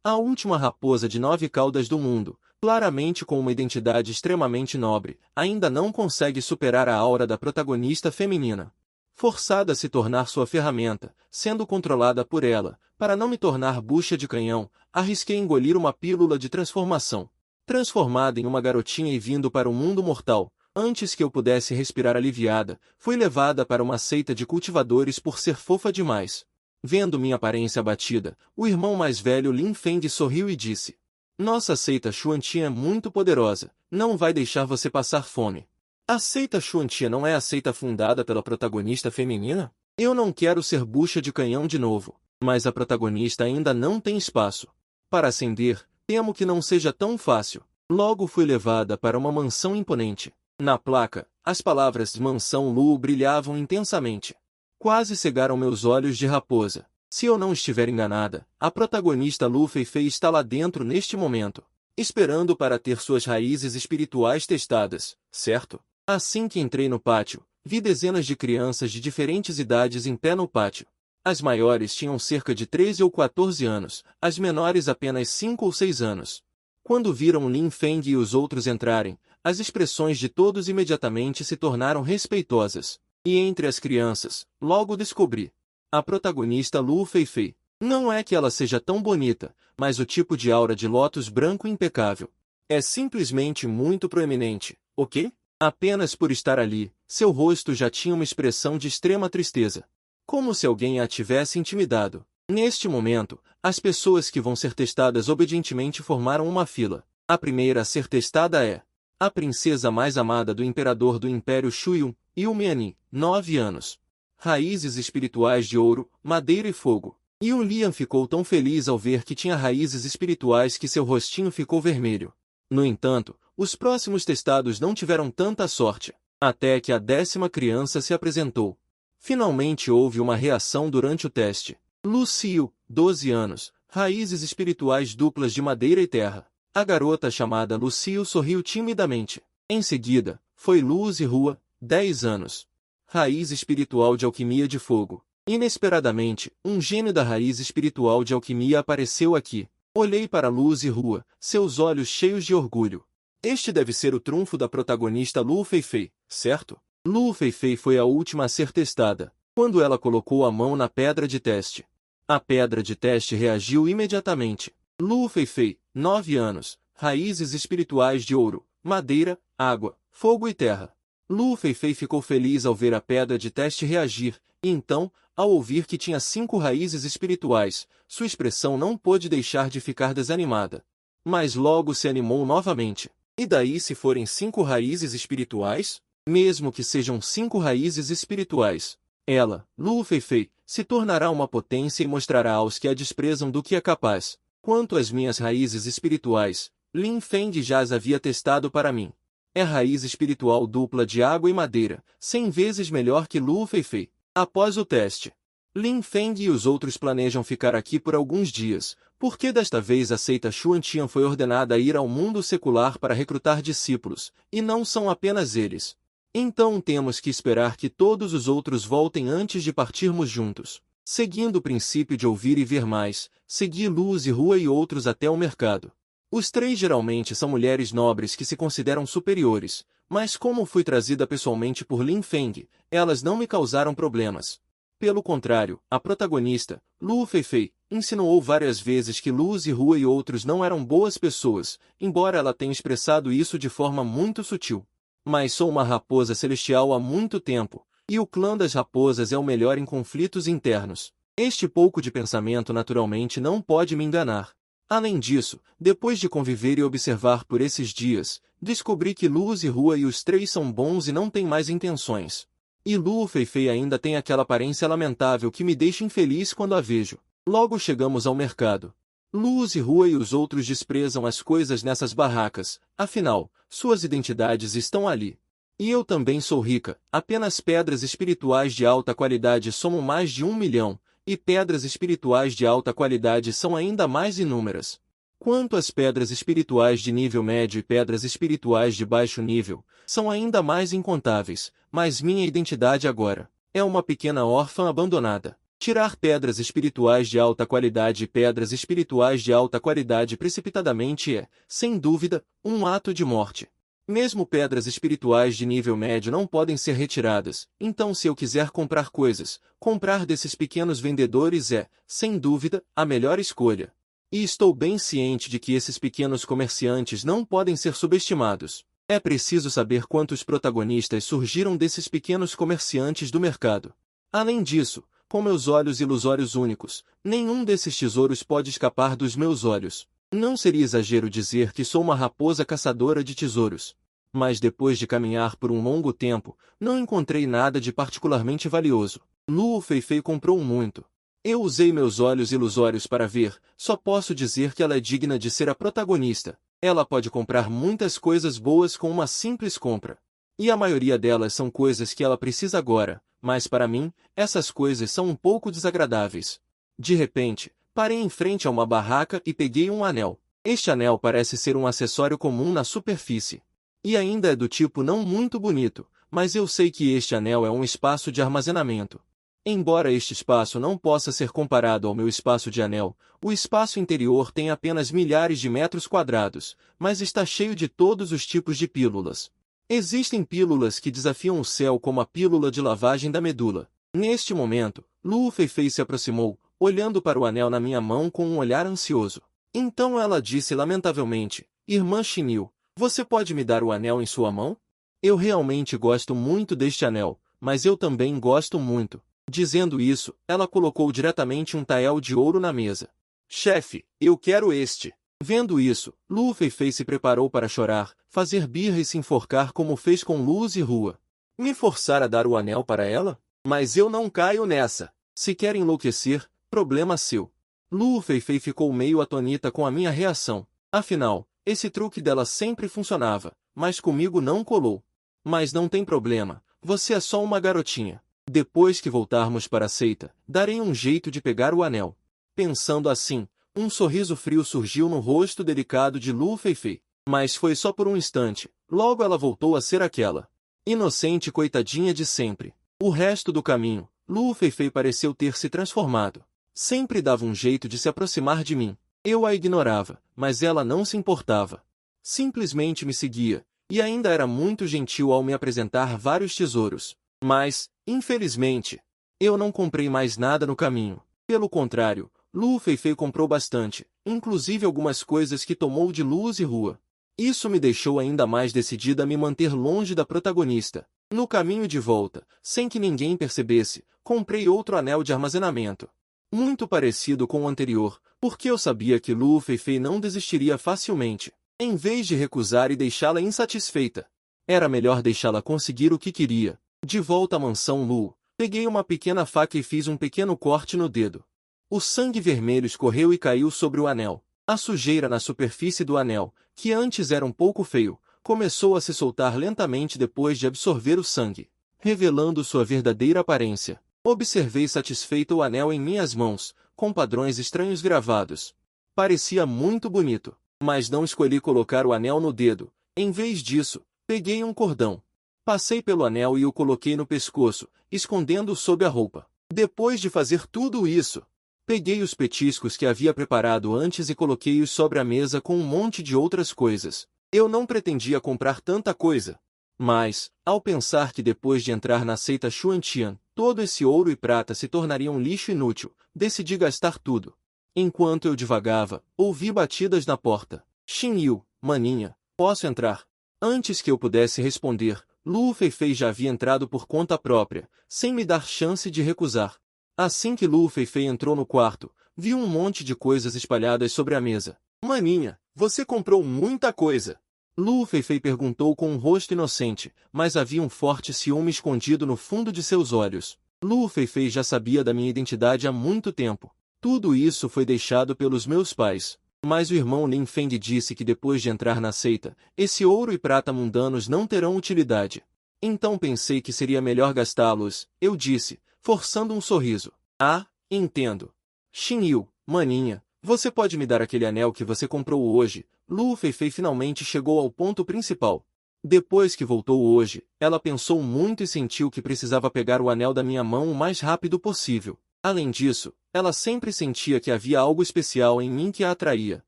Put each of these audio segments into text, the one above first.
A última raposa de 9 caudas do mundo, claramente com uma identidade extremamente nobre, ainda não consegue superar a aura da protagonista feminina. Forçada a se tornar sua ferramenta, sendo controlada por ela, para não me tornar bucha de canhão, arrisquei engolir uma pílula de transformação. Transformada em uma garotinha e vindo para o mundo mortal, antes que eu pudesse respirar aliviada, fui levada para uma seita de cultivadores por ser fofa demais. Vendo minha aparência abatida, o irmão mais velho Lin Feng sorriu e disse: Nossa seita Xuantia é muito poderosa, não vai deixar você passar fome. A seita Xuantia não é a seita fundada pela protagonista feminina? Eu não quero ser bucha de canhão de novo, mas a protagonista ainda não tem espaço. Para ascender, temo que não seja tão fácil. Logo fui levada para uma mansão imponente. Na placa, as palavras Mansão Lu brilhavam intensamente. Quase cegaram meus olhos de raposa. Se eu não estiver enganada, a protagonista Lu Feifei está lá dentro neste momento, esperando para ter suas raízes espirituais testadas, certo? Assim que entrei no pátio, vi dezenas de crianças de diferentes idades em pé no pátio. As maiores tinham cerca de 13 ou 14 anos, as menores apenas 5 ou 6 anos. Quando viram Lin Feng e os outros entrarem, as expressões de todos imediatamente se tornaram respeitosas. E entre as crianças, logo descobri a protagonista Lu Feifei. Não é que ela seja tão bonita, mas o tipo de aura de lótus branco impecável. É simplesmente muito proeminente, ok? Apenas por estar ali, seu rosto já tinha uma expressão de extrema tristeza. Como se alguém a tivesse intimidado. Neste momento, as pessoas que vão ser testadas obedientemente formaram uma fila. A primeira a ser testada é a princesa mais amada do imperador do Império Shuyun, Yumianin, 9 anos. Raízes espirituais de ouro, madeira e fogo. Yun Lian ficou tão feliz ao ver que tinha raízes espirituais que seu rostinho ficou vermelho. No entanto, os próximos testados não tiveram tanta sorte, até que a 10ª criança se apresentou. Finalmente houve uma reação durante o teste. Lucio, 12 anos, raízes espirituais duplas de madeira e terra. A garota chamada Lucio sorriu timidamente. Em seguida, foi Luz e Rua, 10 anos. Raiz espiritual de alquimia de fogo. Inesperadamente, um gênio da raiz espiritual de alquimia apareceu aqui. Olhei para Luz e Rua, seus olhos cheios de orgulho. Este deve ser o trunfo da protagonista Lu Feifei, certo? Lu Feifei foi a última a ser testada, quando ela colocou a mão na pedra de teste. A pedra de teste reagiu imediatamente. Lu Feifei, 9 anos, raízes espirituais de ouro, madeira, água, fogo e terra. Lu Feifei ficou feliz ao ver a pedra de teste reagir, e então, ao ouvir que tinha 5 raízes espirituais, sua expressão não pôde deixar de ficar desanimada. Mas logo se animou novamente. E daí se forem 5 raízes espirituais? Mesmo que sejam 5 raízes espirituais, ela, Lu Feifei, se tornará uma potência e mostrará aos que a desprezam do que é capaz. Quanto às minhas raízes espirituais, Lin Feng já as havia testado para mim. É raiz espiritual dupla de água e madeira, 100 vezes melhor que Lu Feifei. Após o teste, Lin Feng e os outros planejam ficar aqui por alguns dias, porque desta vez a seita Xuantian foi ordenada a ir ao mundo secular para recrutar discípulos, e não são apenas eles. Então temos que esperar que todos os outros voltem antes de partirmos juntos. Seguindo o princípio de ouvir e ver mais, segui Luz e Rua e outros até o mercado. Os 3 geralmente são mulheres nobres que se consideram superiores, mas como fui trazida pessoalmente por Lin Feng, elas não me causaram problemas. Pelo contrário, a protagonista, Lu Feifei, insinuou várias vezes que Luz e Rua e outros não eram boas pessoas, embora ela tenha expressado isso de forma muito sutil. Mas sou uma raposa celestial há muito tempo, e o clã das raposas é o melhor em conflitos internos. Este pouco de pensamento naturalmente não pode me enganar. Além disso, depois de conviver e observar por esses dias, descobri que Luz e Rua e os 3 são bons e não têm mais intenções. E Lu Feifei ainda tem aquela aparência lamentável que me deixa infeliz quando a vejo. Logo chegamos ao mercado. Luz e Rua e os outros desprezam as coisas nessas barracas, afinal, suas identidades estão ali. E eu também sou rica, apenas pedras espirituais de alta qualidade somam mais de 1 milhão, e pedras espirituais de alta qualidade são ainda mais inúmeras. Quanto às pedras espirituais de nível médio e pedras espirituais de baixo nível, são ainda mais incontáveis, mas minha identidade agora é uma pequena órfã abandonada. Tirar pedras espirituais de alta qualidade e pedras espirituais de alta qualidade precipitadamente é, sem dúvida, um ato de morte. Mesmo pedras espirituais de nível médio não podem ser retiradas, então se eu quiser comprar coisas, comprar desses pequenos vendedores é, sem dúvida, a melhor escolha. E estou bem ciente de que esses pequenos comerciantes não podem ser subestimados. É preciso saber quantos protagonistas surgiram desses pequenos comerciantes do mercado. Além disso, com meus olhos ilusórios únicos, nenhum desses tesouros pode escapar dos meus olhos. Não seria exagero dizer que sou uma raposa caçadora de tesouros. Mas depois de caminhar por um longo tempo, não encontrei nada de particularmente valioso. Luo Feifei comprou muito. Eu usei meus olhos ilusórios para ver, só posso dizer que ela é digna de ser a protagonista. Ela pode comprar muitas coisas boas com uma simples compra. E a maioria delas são coisas que ela precisa agora, mas para mim, essas coisas são um pouco desagradáveis. De repente, parei em frente a uma barraca e peguei um anel. Este anel parece ser um acessório comum na superfície. E ainda é do tipo não muito bonito, mas eu sei que este anel é um espaço de armazenamento. Embora este espaço não possa ser comparado ao meu espaço de anel, o espaço interior tem apenas milhares de metros quadrados, mas está cheio de todos os tipos de pílulas. Existem pílulas que desafiam o céu como a pílula de lavagem da medula. Neste momento, Luo Feifei se aproximou, olhando para o anel na minha mão com um olhar ansioso. Então ela disse lamentavelmente, Irmã Xinyu, você pode me dar o anel em sua mão? Eu realmente gosto muito deste anel, mas eu também gosto muito. Dizendo isso, ela colocou diretamente um tael de ouro na mesa. Chefe, eu quero este. Vendo isso, Luo Feifei se preparou para chorar, fazer birra e se enforcar como fez com Luz e Rua. Me forçar a dar o anel para ela? Mas eu não caio nessa. Se quer enlouquecer, problema seu. Luo Feifei ficou meio atônita com a minha reação. Afinal, esse truque dela sempre funcionava, mas comigo não colou. Mas não tem problema, você é só uma garotinha. Depois que voltarmos para a seita, darei um jeito de pegar o anel. Pensando assim, um sorriso frio surgiu no rosto delicado de Luo Feifei. Mas foi só por um instante, logo ela voltou a ser aquela inocente coitadinha de sempre. O resto do caminho, Luo Feifei pareceu ter se transformado. Sempre dava um jeito de se aproximar de mim. Eu a ignorava, mas ela não se importava. Simplesmente me seguia, e ainda era muito gentil ao me apresentar vários tesouros. Mas, infelizmente, eu não comprei mais nada no caminho. Pelo contrário, Luo Feifei comprou bastante, inclusive algumas coisas que tomou de Luz e Rua. Isso me deixou ainda mais decidida a me manter longe da protagonista. No caminho de volta, sem que ninguém percebesse, comprei outro anel de armazenamento. Muito parecido com o anterior, porque eu sabia que Luo Feifei não desistiria facilmente. Em vez de recusar e deixá-la insatisfeita, era melhor deixá-la conseguir o que queria. De volta à mansão Luo, peguei uma pequena faca e fiz um pequeno corte no dedo. O sangue vermelho escorreu e caiu sobre o anel. A sujeira na superfície do anel, que antes era um pouco feio, começou a se soltar lentamente depois de absorver o sangue, revelando sua verdadeira aparência. Observei satisfeito o anel em minhas mãos, com padrões estranhos gravados. Parecia muito bonito, mas não escolhi colocar o anel no dedo. Em vez disso, peguei um cordão. Passei pelo anel e o coloquei no pescoço, escondendo-o sob a roupa. Depois de fazer tudo isso, peguei os petiscos que havia preparado antes e coloquei-os sobre a mesa com um monte de outras coisas. Eu não pretendia comprar tanta coisa. Mas, ao pensar que depois de entrar na seita Xuantian, todo esse ouro e prata se tornaria um lixo inútil, decidi gastar tudo. Enquanto eu divagava, ouvi batidas na porta. Xinyu, maninha, posso entrar? Antes que eu pudesse responder, Luo Feifei já havia entrado por conta própria, sem me dar chance de recusar. Assim que Luo Feifei entrou no quarto, viu um monte de coisas espalhadas sobre a mesa. Maninha, você comprou muita coisa. Luo Feifei perguntou com um rosto inocente, mas havia um forte ciúme escondido no fundo de seus olhos. Luo Feifei já sabia da minha identidade há muito tempo. Tudo isso foi deixado pelos meus pais. Mas o irmão Lin Feng disse que depois de entrar na seita, esse ouro e prata mundanos não terão utilidade. Então pensei que seria melhor gastá-los, eu disse, forçando um sorriso. Ah, entendo. Xinyu, maninha, você pode me dar aquele anel que você comprou hoje? Luo Feifei finalmente chegou ao ponto principal. Depois que voltou hoje, ela pensou muito e sentiu que precisava pegar o anel da minha mão o mais rápido possível. Além disso, ela sempre sentia que havia algo especial em mim que a atraía.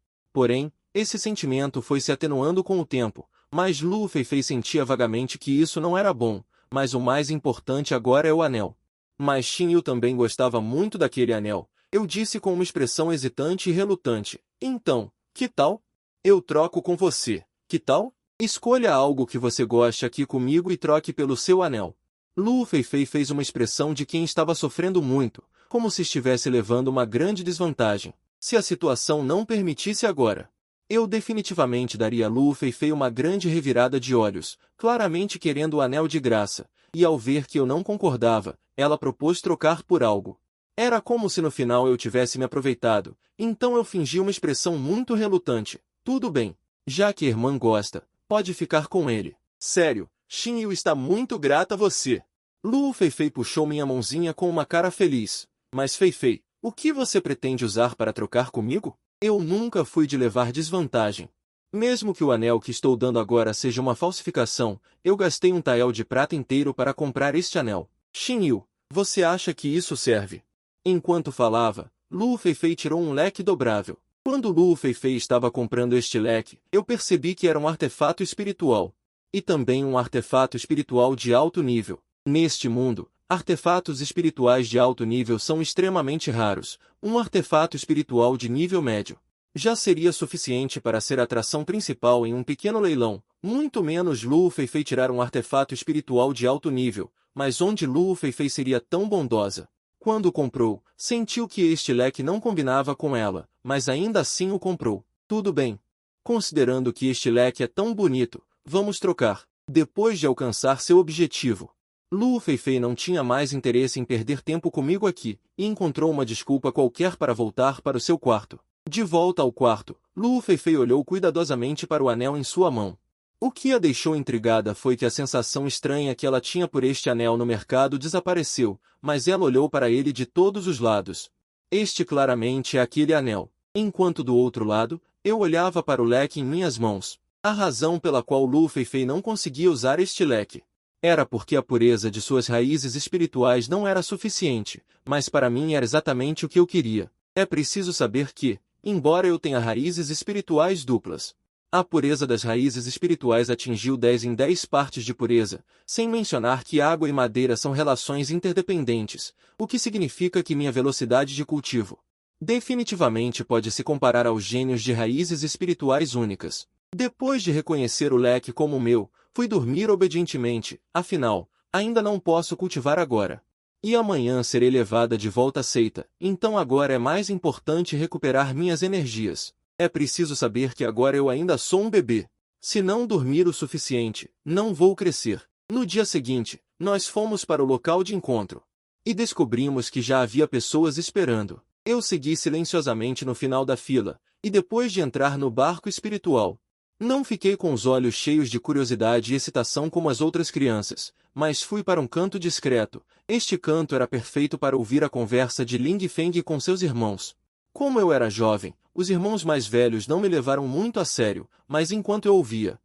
Porém, esse sentimento foi se atenuando com o tempo, mas Lu Feifei sentia vagamente que isso não era bom, mas o mais importante agora é o anel. Mas Xin Yu também gostava muito daquele anel, eu disse com uma expressão hesitante e relutante. Então, que tal? Eu troco com você, que tal? Escolha algo que você goste aqui comigo e troque pelo seu anel. Lu Feifei fez uma expressão de quem estava sofrendo muito, como se estivesse levando uma grande desvantagem. Se a situação não permitisse agora, eu definitivamente daria a Lu Feifei uma grande revirada de olhos, claramente querendo o anel de graça, e ao ver que eu não concordava, ela propôs trocar por algo. Era como se no final eu tivesse me aproveitado, então eu fingi uma expressão muito relutante. Tudo bem, já que a irmã gosta, pode ficar com ele. Sério, Xin Yu está muito grata a você. Lu Feifei puxou minha mãozinha com uma cara feliz. Mas Feifei, o que você pretende usar para trocar comigo? Eu nunca fui de levar desvantagem. Mesmo que o anel que estou dando agora seja uma falsificação, eu gastei um tael de prata inteiro para comprar este anel. Xin Yu, você acha que isso serve? Enquanto falava, Lu Feifei tirou um leque dobrável. Quando Lu Feifei estava comprando este leque, eu percebi que era um artefato espiritual. E também um artefato espiritual de alto nível. Neste mundo, artefatos espirituais de alto nível são extremamente raros. Um artefato espiritual de nível médio já seria suficiente para ser a atração principal em um pequeno leilão, muito menos Lu Feifei tirar um artefato espiritual de alto nível, mas onde Lu Feifei seria tão bondosa? Quando comprou, sentiu que este leque não combinava com ela, mas ainda assim o comprou. Tudo bem. Considerando que este leque é tão bonito, vamos trocar. Depois de alcançar seu objetivo, Lu Feifei não tinha mais interesse em perder tempo comigo aqui, e encontrou uma desculpa qualquer para voltar para o seu quarto. De volta ao quarto, Lu Feifei olhou cuidadosamente para o anel em sua mão. O que a deixou intrigada foi que a sensação estranha que ela tinha por este anel no mercado desapareceu, mas ela olhou para ele de todos os lados. Este claramente é aquele anel. Enquanto do outro lado, eu olhava para o leque em minhas mãos. A razão pela qual Lu Feifei não conseguia usar este leque era porque a pureza de suas raízes espirituais não era suficiente, mas para mim era exatamente o que eu queria. É preciso saber que, embora eu tenha raízes espirituais duplas, a pureza das raízes espirituais atingiu 10 em 10 partes de pureza, sem mencionar que água e madeira são relações interdependentes, o que significa que minha velocidade de cultivo definitivamente pode se comparar aos gênios de raízes espirituais únicas. Depois de reconhecer o leque como meu, fui dormir obedientemente, afinal, ainda não posso cultivar agora. E amanhã serei levada de volta à seita, então agora é mais importante recuperar minhas energias. É preciso saber que agora eu ainda sou um bebê. Se não dormir o suficiente, não vou crescer. No dia seguinte, nós fomos para o local de encontro. E descobrimos que já havia pessoas esperando. Eu segui silenciosamente no final da fila, e depois de entrar no barco espiritual, não fiquei com os olhos cheios de curiosidade e excitação como as outras crianças, mas fui para um canto discreto. Este canto era perfeito para ouvir a conversa de Ling Feng com seus irmãos. Como eu era jovem, os irmãos mais velhos não me levaram muito a sério, mas enquanto eu ouvia,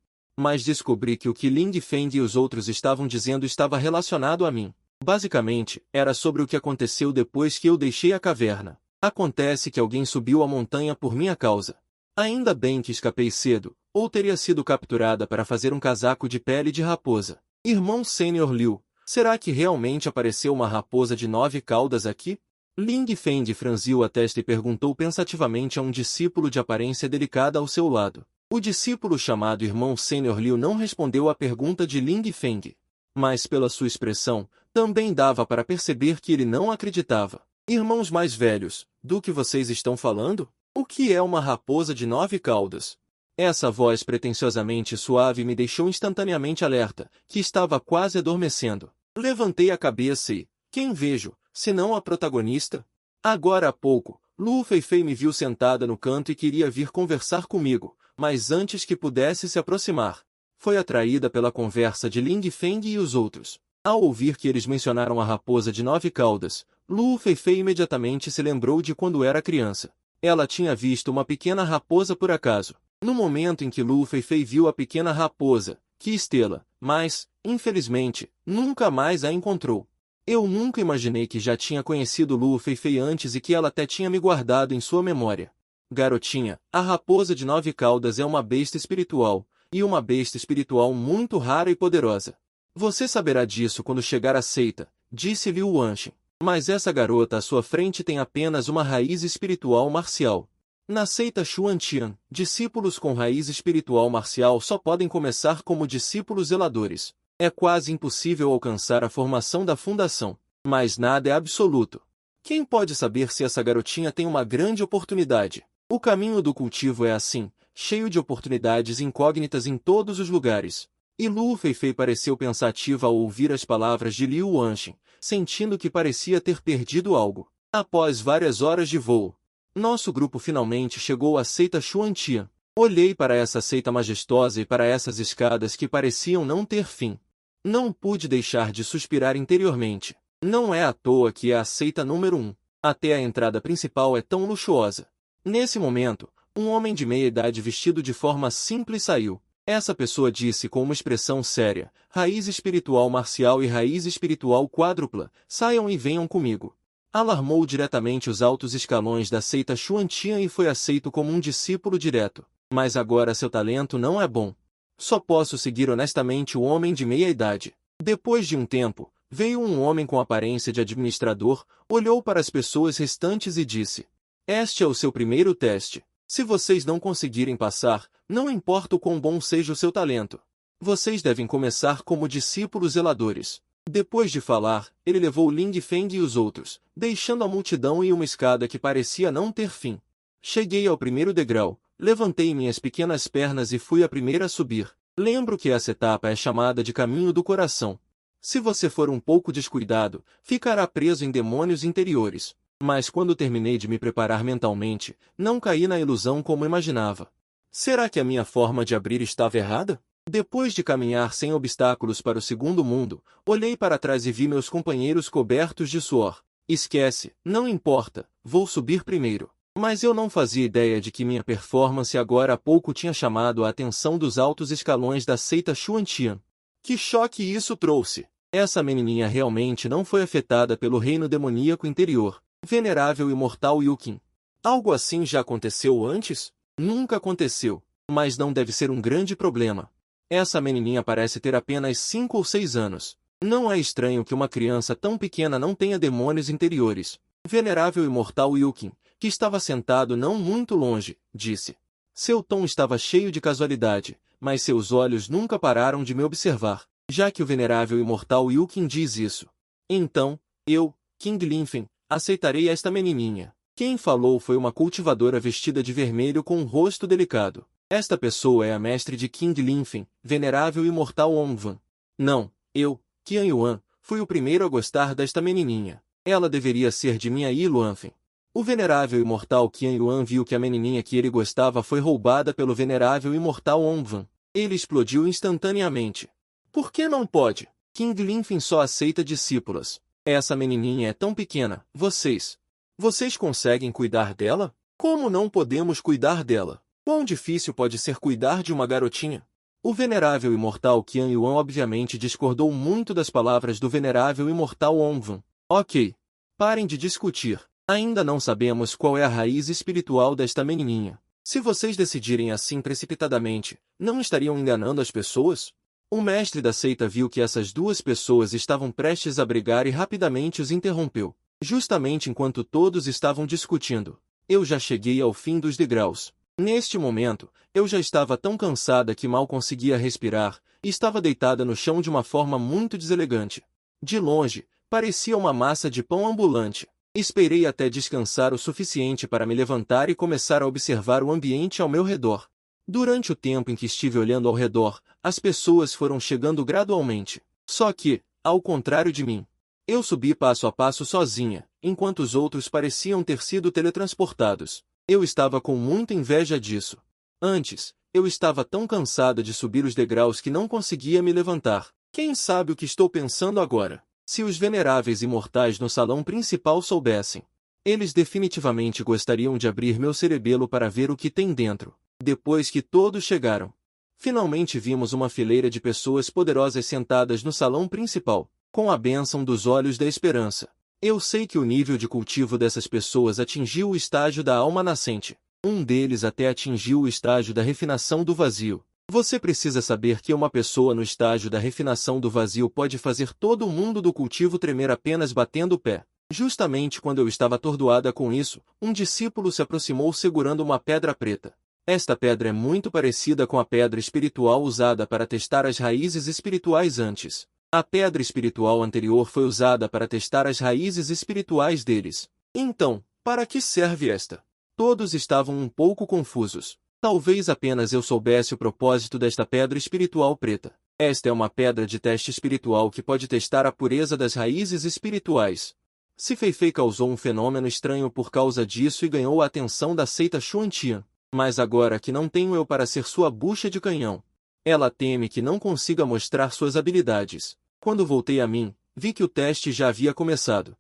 descobri que o que Ling Feng e os outros estavam dizendo estava relacionado a mim. Basicamente, era sobre o que aconteceu depois que eu deixei a caverna. Acontece que alguém subiu a montanha por minha causa. Ainda bem que escapei cedo, ou teria sido capturada para fazer um casaco de pele de raposa. Irmão Sênior Liu, será que realmente apareceu uma raposa de 9 caudas aqui? Ling Feng franziu a testa e perguntou pensativamente a um discípulo de aparência delicada ao seu lado. O discípulo chamado Irmão Sênior Liu não respondeu à pergunta de Ling Feng. Mas pela sua expressão, também dava para perceber que ele não acreditava. Irmãos mais velhos, do que vocês estão falando? O que é uma raposa de 9 caudas? Essa voz pretensiosamente suave me deixou instantaneamente alerta, que estava quase adormecendo. Levantei a cabeça e, quem vejo, senão a protagonista? Agora há pouco, Lu Feifei me viu sentada no canto e queria vir conversar comigo, mas antes que pudesse se aproximar, foi atraída pela conversa de Ling Feng e os outros. Ao ouvir que eles mencionaram a raposa de 9 caudas, Lu Feifei imediatamente se lembrou de quando era criança. Ela tinha visto uma pequena raposa por acaso. No momento em que Lu Feifei viu a pequena raposa, que estrela, mas, infelizmente, nunca mais a encontrou. Eu nunca imaginei que já tinha conhecido Lu Feifei antes e que ela até tinha me guardado em sua memória. Garotinha, a raposa de 9 caudas é uma besta espiritual, e uma besta espiritual muito rara e poderosa. Você saberá disso quando chegar à seita, disse Liu Anshin. Mas essa garota à sua frente tem apenas uma raiz espiritual marcial. Na seita Xuantian, discípulos com raiz espiritual marcial só podem começar como discípulos zeladores. É quase impossível alcançar a formação da fundação, mas nada é absoluto. Quem pode saber se essa garotinha tem uma grande oportunidade? O caminho do cultivo é assim, cheio de oportunidades incógnitas em todos os lugares. E Lu Feifei pareceu pensativa ao ouvir as palavras de Liu Anshin, sentindo que parecia ter perdido algo. Após várias horas de voo, nosso grupo finalmente chegou à seita Xuantian. Olhei para essa seita majestosa e para essas escadas que pareciam não ter fim. Não pude deixar de suspirar interiormente. Não é à toa que é a seita número 1. Até a entrada principal é tão luxuosa. Nesse momento, um homem de meia idade vestido de forma simples saiu. Essa pessoa disse com uma expressão séria: raiz espiritual marcial e raiz espiritual quádrupla, saiam e venham comigo. Alarmou diretamente os altos escalões da seita Xuantian e foi aceito como um discípulo direto. Mas agora seu talento não é bom. Só posso seguir honestamente o homem de meia idade. Depois de um tempo, veio um homem com aparência de administrador, olhou para as pessoas restantes e disse: este é o seu primeiro teste. Se vocês não conseguirem passar, não importa o quão bom seja o seu talento. Vocês devem começar como discípulos zeladores. Depois de falar, ele levou Ling Feng e os outros, deixando a multidão e uma escada que parecia não ter fim. Cheguei ao primeiro degrau, levantei minhas pequenas pernas e fui a primeira a subir. Lembro que essa etapa é chamada de caminho do coração. Se você for um pouco descuidado, ficará preso em demônios interiores. Mas quando terminei de me preparar mentalmente, não caí na ilusão como imaginava. Será que a minha forma de abrir estava errada? Depois de caminhar sem obstáculos para o segundo mundo, olhei para trás e vi meus companheiros cobertos de suor. Esquece, não importa, vou subir primeiro. Mas eu não fazia ideia de que minha performance agora há pouco tinha chamado a atenção dos altos escalões da seita Xuantian. Que choque isso trouxe! Essa menininha realmente não foi afetada pelo reino demoníaco interior. Venerável imortal Yukin. Algo assim já aconteceu antes? Nunca aconteceu, mas não deve ser um grande problema. Essa menininha parece ter apenas 5 ou 6 anos. Não é estranho que uma criança tão pequena não tenha demônios interiores. Venerável imortal Yukin, que estava sentado não muito longe, disse. Seu tom estava cheio de casualidade, mas seus olhos nunca pararam de me observar, já que o venerável imortal Yukin diz isso. Então, eu, King Linfen, aceitarei esta menininha. Quem falou foi uma cultivadora vestida de vermelho com um rosto delicado. Esta pessoa é a mestre de King Linfen, venerável imortal Ongvan. Não, eu, Qian Yuan, fui o primeiro a gostar desta menininha. Ela deveria ser de minha Yi Luanfen. O venerável imortal Qian Yuan viu que a menininha que ele gostava foi roubada pelo venerável imortal Ongvan. Ele explodiu instantaneamente. Por que não pode? King Linfen só aceita discípulas. Essa menininha é tão pequena, vocês conseguem cuidar dela? Como não podemos cuidar dela? Quão difícil pode ser cuidar de uma garotinha? O venerável imortal Qian Yuan obviamente discordou muito das palavras do venerável imortal Ongvan. Ok. Parem de discutir. Ainda não sabemos qual é a raiz espiritual desta menininha. Se vocês decidirem assim precipitadamente, não estariam enganando as pessoas? O mestre da seita viu que essas duas pessoas estavam prestes a brigar e rapidamente os interrompeu. Justamente enquanto todos estavam discutindo, eu já cheguei ao fim dos degraus. Neste momento, eu já estava tão cansada que mal conseguia respirar, e estava deitada no chão de uma forma muito deselegante. De longe, parecia uma massa de pão ambulante. Esperei até descansar o suficiente para me levantar e começar a observar o ambiente ao meu redor. Durante o tempo em que estive olhando ao redor, as pessoas foram chegando gradualmente. Só que, ao contrário de mim, eu subi passo a passo sozinha, enquanto os outros pareciam ter sido teletransportados. Eu estava com muita inveja disso. Antes, eu estava tão cansada de subir os degraus que não conseguia me levantar. Quem sabe o que estou pensando agora? Se os veneráveis imortais no salão principal soubessem, eles definitivamente gostariam de abrir meu cerebelo para ver o que tem dentro. Depois que todos chegaram, finalmente vimos uma fileira de pessoas poderosas sentadas no salão principal. com a bênção dos olhos da esperança. Eu sei que o nível de cultivo dessas pessoas atingiu o estágio da alma nascente. Um deles até atingiu o estágio da refinação do vazio. Você precisa saber que uma pessoa no estágio da refinação do vazio pode fazer todo o mundo do cultivo tremer apenas batendo o pé. Justamente quando eu estava atordoada com isso, um discípulo se aproximou segurando uma pedra preta. Esta pedra é muito parecida com a pedra espiritual usada para testar as raízes espirituais antes. A pedra espiritual anterior foi usada para testar as raízes espirituais deles. Então, para que serve esta? Todos estavam um pouco confusos. Talvez apenas eu soubesse o propósito desta pedra espiritual preta. Esta é uma pedra de teste espiritual que pode testar a pureza das raízes espirituais. Si Feifei causou um fenômeno estranho por causa disso e ganhou a atenção da seita Xuantian. Mas agora que não tenho eu para ser sua bucha de canhão. Ela teme que não consiga mostrar suas habilidades. Quando voltei a mim, vi que o teste já havia começado.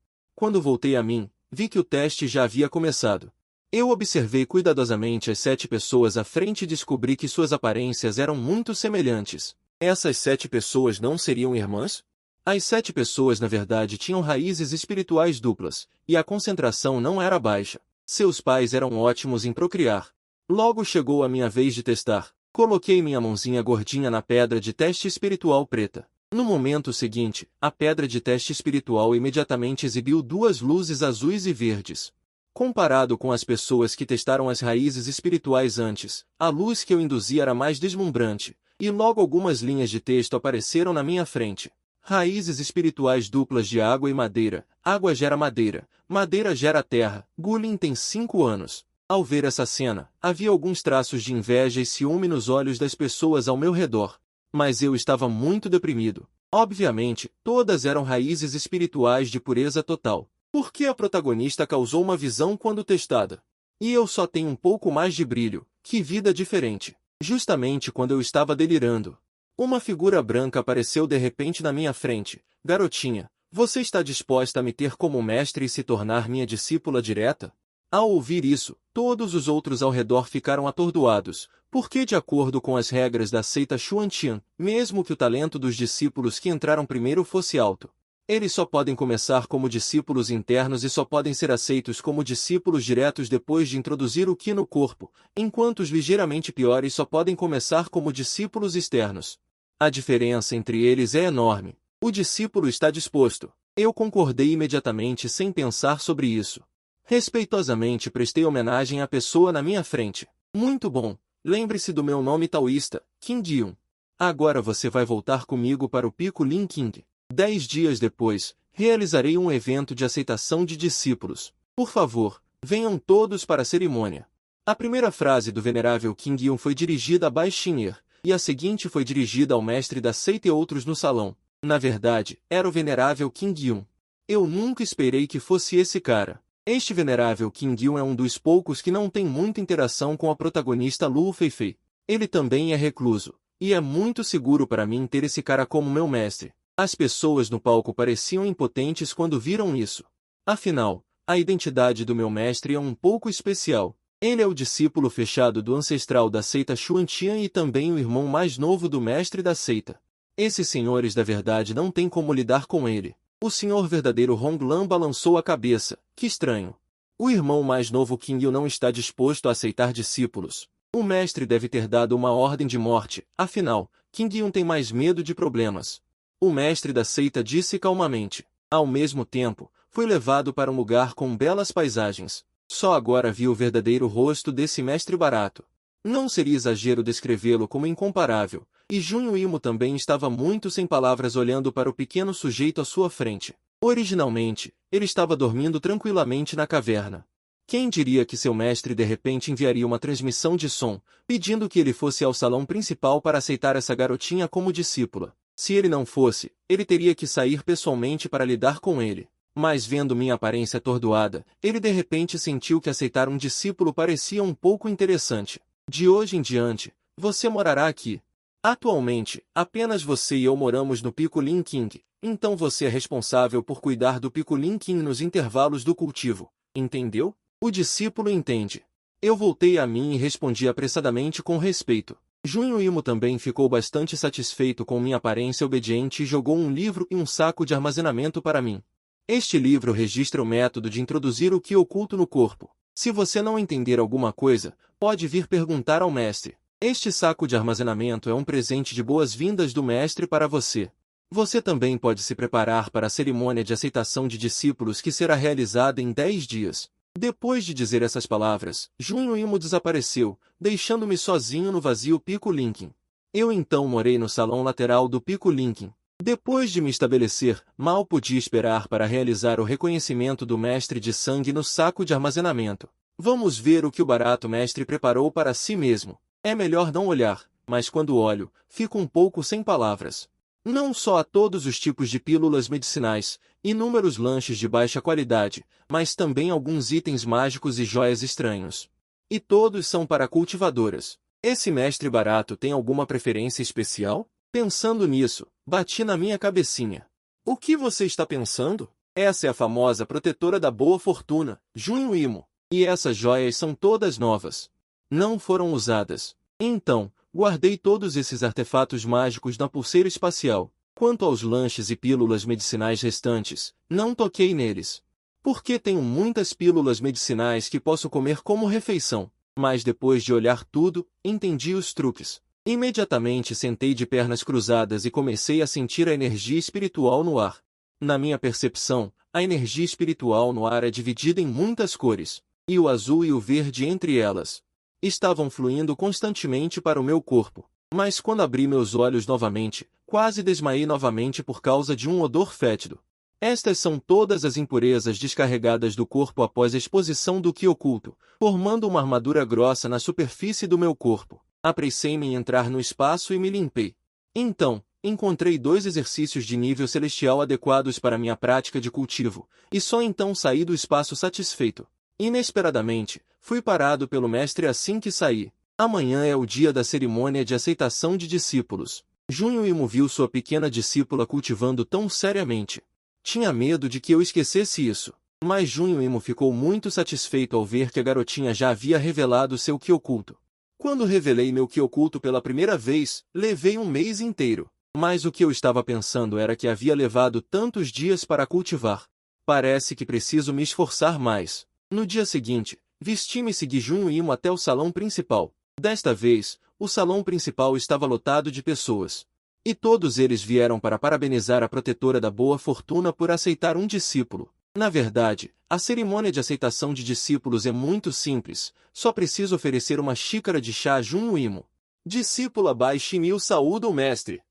Eu observei cuidadosamente as 7 pessoas à frente e descobri que suas aparências eram muito semelhantes. Essas 7 pessoas não seriam irmãs? As 7 pessoas na verdade tinham raízes espirituais duplas, e a concentração não era baixa. Seus pais eram ótimos em procriar. Logo chegou a minha vez de testar. Coloquei minha mãozinha gordinha na pedra de teste espiritual preta. No momento seguinte, a pedra de teste espiritual imediatamente exibiu 2 luzes azuis e verdes. Comparado com as pessoas que testaram as raízes espirituais antes, a luz que eu induzi era mais deslumbrante, e logo algumas linhas de texto apareceram na minha frente. Raízes espirituais duplas de água e madeira. Água gera madeira. Madeira gera terra. Gulin tem 5 anos. Ao ver essa cena, havia alguns traços de inveja e ciúme nos olhos das pessoas ao meu redor. Mas eu estava muito deprimido. Obviamente, todas eram raízes espirituais de pureza total. Por que a protagonista causou uma visão quando testada? E eu só tenho um pouco mais de brilho. Que vida diferente. Justamente quando eu estava delirando. Uma figura branca apareceu de repente na minha frente. Garotinha, você está disposta a me ter como mestre e se tornar minha discípula direta? Ao ouvir isso, todos os outros ao redor ficaram atordoados, porque de acordo com as regras da seita Xuantian, mesmo que o talento dos discípulos que entraram primeiro fosse alto, eles só podem começar como discípulos internos e só podem ser aceitos como discípulos diretos depois de introduzir o Qi no corpo, enquanto os ligeiramente piores só podem começar como discípulos externos. A diferença entre eles é enorme. O discípulo está disposto. Eu concordei imediatamente sem pensar sobre isso. Respeitosamente prestei homenagem à pessoa na minha frente. Muito bom. Lembre-se do meu nome taoísta, Qin Yun. Agora você vai voltar comigo para o Pico Lin King. 10 dias depois, realizarei um evento de aceitação de discípulos. Por favor, venham todos para a cerimônia. A primeira frase do venerável Qin Yun foi dirigida a Bai Xin'er, e a seguinte foi dirigida ao mestre da seita e outros no salão. Na verdade, era o venerável Qin Yun. Eu nunca esperei que fosse esse cara. Este venerável Qin Yun é um dos poucos que não tem muita interação com a protagonista Lu Feifei. Ele também é recluso, e é muito seguro para mim ter esse cara como meu mestre. As pessoas no palco pareciam impotentes quando viram isso. Afinal, a identidade do meu mestre é um pouco especial. Ele é o discípulo fechado do ancestral da seita Xuantian e também o irmão mais novo do mestre da seita. Esses senhores da verdade não têm como lidar com ele. O senhor verdadeiro Honglan balançou a cabeça. Que estranho. O irmão mais novo Qin Yu não está disposto a aceitar discípulos. O mestre deve ter dado uma ordem de morte. Afinal, Qin Yu tem mais medo de problemas. O mestre da seita disse calmamente. Ao mesmo tempo, foi levado para um lugar com belas paisagens. Só agora vi o verdadeiro rosto desse mestre barato. Não seria exagero descrevê-lo como incomparável, e Junho Imo também estava muito sem palavras olhando para o pequeno sujeito à sua frente. Originalmente, ele estava dormindo tranquilamente na caverna. Quem diria que seu mestre de repente enviaria uma transmissão de som, pedindo que ele fosse ao salão principal para aceitar essa garotinha como discípula? Se ele não fosse, ele teria que sair pessoalmente para lidar com ele. Mas vendo minha aparência atordoada, ele de repente sentiu que aceitar um discípulo parecia um pouco interessante. De hoje em diante, você morará aqui. Atualmente, apenas você e eu moramos no Pico Lin King, então você é responsável por cuidar do Pico Lin King nos intervalos do cultivo, entendeu? O discípulo entende. Eu voltei a mim e respondi apressadamente com respeito. Junho Imo também ficou bastante satisfeito com minha aparência obediente e jogou um livro e um saco de armazenamento para mim. Este livro registra o método de introduzir o Ki oculto no corpo. Se você não entender alguma coisa, pode vir perguntar ao mestre. Este saco de armazenamento é um presente de boas-vindas do mestre para você. Você também pode se preparar para a cerimônia de aceitação de discípulos que será realizada em 10 dias. Depois de dizer essas palavras, Junho Imo desapareceu, deixando-me sozinho no vazio Pico Linkin. Eu então morei no salão lateral do Pico Linkin. Depois de me estabelecer, mal podia esperar para realizar o reconhecimento do mestre de sangue no saco de armazenamento. Vamos ver o que o barato mestre preparou para si mesmo. É melhor não olhar, mas quando olho, fico um pouco sem palavras. Não só há todos os tipos de pílulas medicinais, inúmeros lanches de baixa qualidade, mas também alguns itens mágicos e joias estranhos. E todos são para cultivadoras. Esse mestre barato tem alguma preferência especial? Pensando nisso, bati na minha cabecinha. O que você está pensando? Essa é a famosa protetora da boa fortuna, Junho Imo. E essas joias são todas novas. Não foram usadas. Então, guardei todos esses artefatos mágicos na pulseira espacial. Quanto aos lanches e pílulas medicinais restantes, não toquei neles. Porque tenho muitas pílulas medicinais que posso comer como refeição. Mas depois de olhar tudo, entendi os truques. Imediatamente sentei de pernas cruzadas e comecei a sentir a energia espiritual no ar. Na minha percepção, a energia espiritual no ar é dividida em muitas cores, e o azul e o verde entre elas estavam fluindo constantemente para o meu corpo. Mas quando abri meus olhos novamente, quase desmaiei novamente por causa de um odor fétido. Estas são todas as impurezas descarregadas do corpo após a exposição do Ki oculto, formando uma armadura grossa na superfície do meu corpo. Apressei-me em entrar no espaço e me limpei. Então, encontrei 2 exercícios de nível celestial adequados para minha prática de cultivo, e só então saí do espaço satisfeito. Inesperadamente, fui parado pelo mestre assim que saí. Amanhã é o dia da cerimônia de aceitação de discípulos. Junho Imo viu sua pequena discípula cultivando tão seriamente. Tinha medo de que eu esquecesse isso. Mas Junho Imo ficou muito satisfeito ao ver que a garotinha já havia revelado seu Ki oculto. Quando revelei meu Ki oculto pela primeira vez, levei um mês inteiro. Mas o que eu estava pensando era que havia levado tantos dias para cultivar. Parece que preciso me esforçar mais. No dia seguinte, vesti-me e segui Junho Imo até o salão principal. Desta vez, o salão principal estava lotado de pessoas. E todos eles vieram para parabenizar a protetora da boa fortuna por aceitar um discípulo. Na verdade, a cerimônia de aceitação de discípulos é muito simples, só preciso oferecer uma xícara de chá a Junho Imo. Discípula Bai Shimil saúda o mestre.